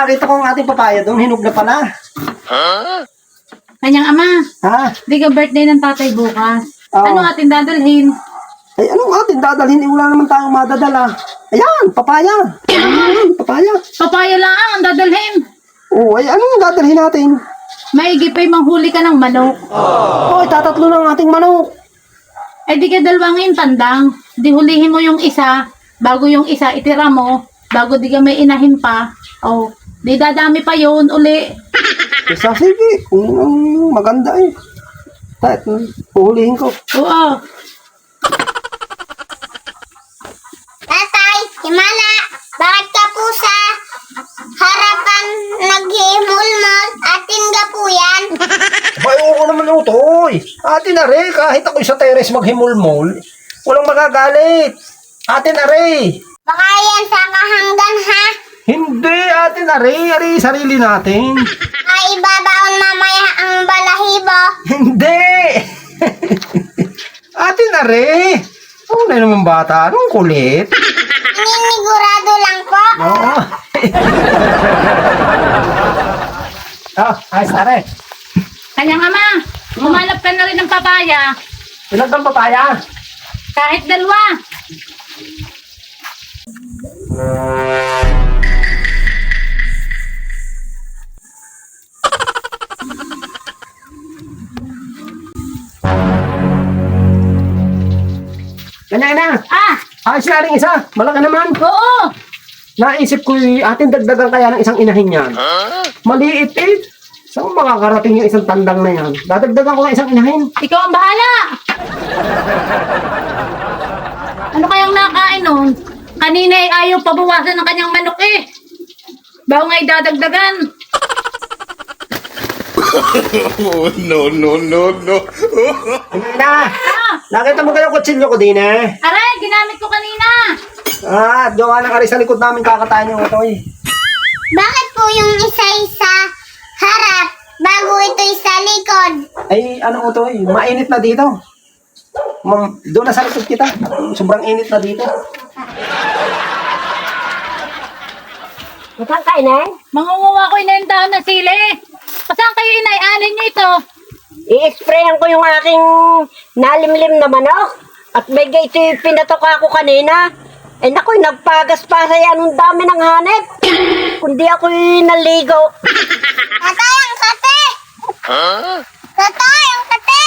nakita ko ang ating papaya doon, hinog na pala. Kanyang ama, Ha? di ka birthday ng tatay bukas. Oo. Ano ating dadalhin? Ay, anong ating dadalhin? Wala naman tayong madadala. Ayan, papaya. Papaya. Papaya lang ang dadalhin. Oh, ay, anong dadalhin natin? Maigi pa'y manghuli ka ng manok. Oh, tatatlo lang ating manok. Eh di ka dalawangin tandang. Di hulihin mo yung isa, bago yung isa itira mo, bago di ka may inahin pa. Oh, di dadami pa yun uli. Isa, sige. Maganda eh. Kahit, puhulihin ko. Oo. Tatay, himala, bakit ka po sa harapan naghihimulmol? Atin ka po yan. Bayo ko naman utoy. Ate na rin, kahit ako sa teres maghimulmol, walang magagalit. Ate na rin. Baka yan sa kahanggan ha. Hindi, ate na rin. Ari, sarili natin. Ay ibabaon mamaya ang balahibo. Hindi. Ate na rin. Ano na naman bata? Anong kulit? Ninigurado lang po. Oo. Oh, ayos na rin. Kanyang ama, humanap ka na rin ng papaya. Ilan bang papaya? Kahit dalawa. Ganyan na. Ah, Ayos na rin isa. Malaki naman. oo. Naisip ko ating dagdagan kaya ng isang inahin yan. Maliit eh. Saan makakarating yung isang tandang na yan? Dadagdagan ko ng isang inahin. Ikaw ang bahala. Ano kayang nakain nun? Kanina ay ayaw pabawasan ng kanyang manok eh. Bago nga'y dadagdagan. Oh, no, no, no, no. Ganyan na. Ah, Nakita mo kayong kutsilyo ko din eh. aray, ginamit ko kanina. Doon ka na kari sa likod namin kakatayin yung ito eh. Bakit po yung isa-isa harap bago ito sa likod? Ay, ano ito eh. Mainit na dito. Doon na sa likod kita. Sobrang init na dito. Saan kayo na? Mangunguha ko na yung dahon ng sili. Saan kayo inay-anin nyo ito? I-sprayan ko yung aking nalimlim na manok. At may ito yung pinatok ako kanina. Eh nako'y nagpagas pa sa yan. Ang dami ng hanep. Kundi ako'y naligo. Tatay, ang kate! Tatay, ang kate!